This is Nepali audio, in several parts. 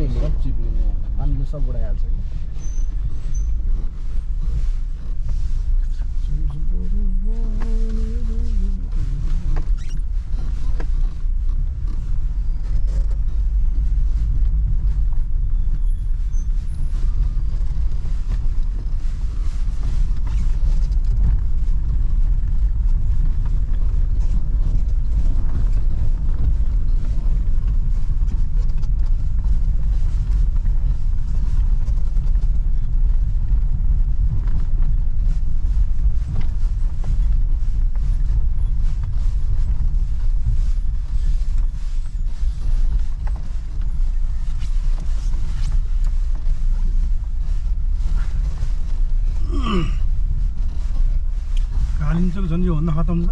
चिप्ने सब चिप्ने पानीले सब उडाइहाल्छ कि कालिम्पोङ झन् योभन्दा खतम छ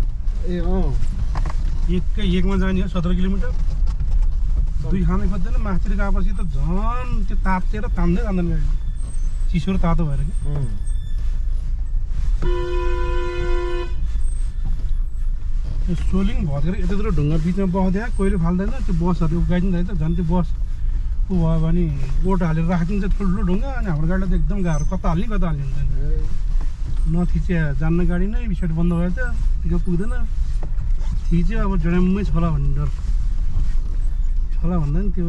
ए एकमा जाने हो 17 किलोमिटर दुई खानै खोज्दैन माथितिर गएपछि त झन् त्यो तातेर तान्दै जाँदैन गाडी चिसो र तातो भएर कि सोलिङ भतेर यतातिर ढुङ्गा बिचमा बस्दै कहिले फाल्दैन त्यो बसहरू उकाइदिँदा त झन् त्यो बस ऊ भयो भने ओट हालेर राखिदिन्छ ठुल्ठुलो ढुङ्गा अनि हाम्रो गाडीलाई त एकदम गाह्रो कता हाल्ने हुँदैन नथिचे जान्न गाडी नै बिस्कुट बन्द भयो त पिकअप पुग्दैन थिच्यो अब जडाम्मै छोला भन्ने डर छोला भन्दा नि त्यो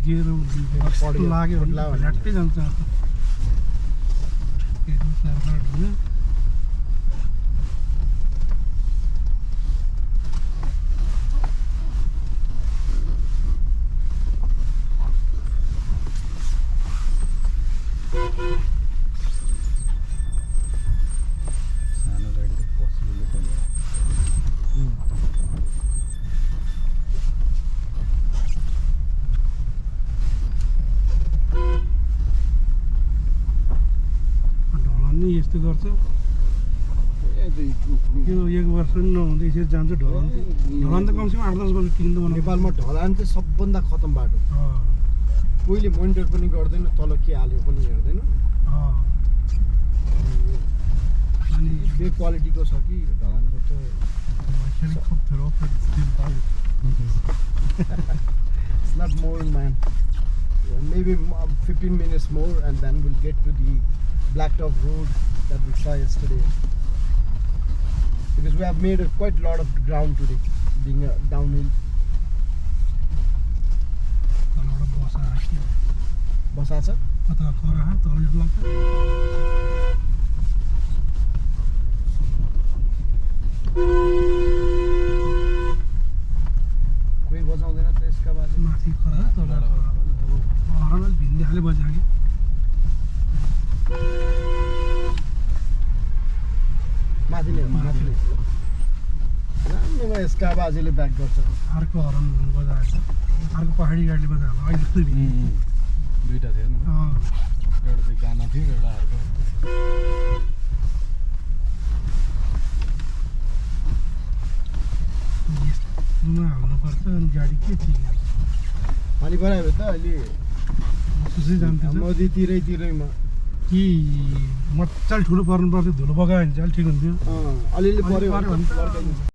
गेरो लाग्यो भने झ्याट्टै जान्छ यस्तो गर्छ यो एक वर्ष पनि नहुँदै यसरी जान्छ ढलान त कमसेकम 8-10 वर्ष किन्नु नेपालमा ढलान चाहिँ सबभन्दा खतम बाटो कोहीले मोनिटर पनि गर्दैन तल के हाल्यो पनि हेर्दैन अनि बे क्वालिटीको छ कि ढलानको त It's not more, man. Maybe 15 minutes more and then we'll get to the blacktop road that we saw yesterday. Because we have made quite a lot of ground today, being downhill. Bus acha? Pata khara ha, tol लाग्छ कोही बजाउँदैन त यसका बाजु माथि खरा तल हराल भिन्दै खाले बजायो माथिले राम्रोमा यसका बाजुले ब्याक गर्छ अर्को हरन बजाएको अर्को पहाडी गाडीले बजाएको अहिले जस्तै दुईटा थियो नि एउटा चाहिँ गाना थियो एउटा अर्को हाल्नुपर्छ अनि गाडी के चिज पानी परायो भने त अहिले सुसै जान्थ्यो नदीतिरैमा कि मजाले ठुलो पर्नु पर्थ्यो धुलो बगायो भने चाहिँ अलिक ठिक हुन्थ्यो अलिअलि पऱ्यो भने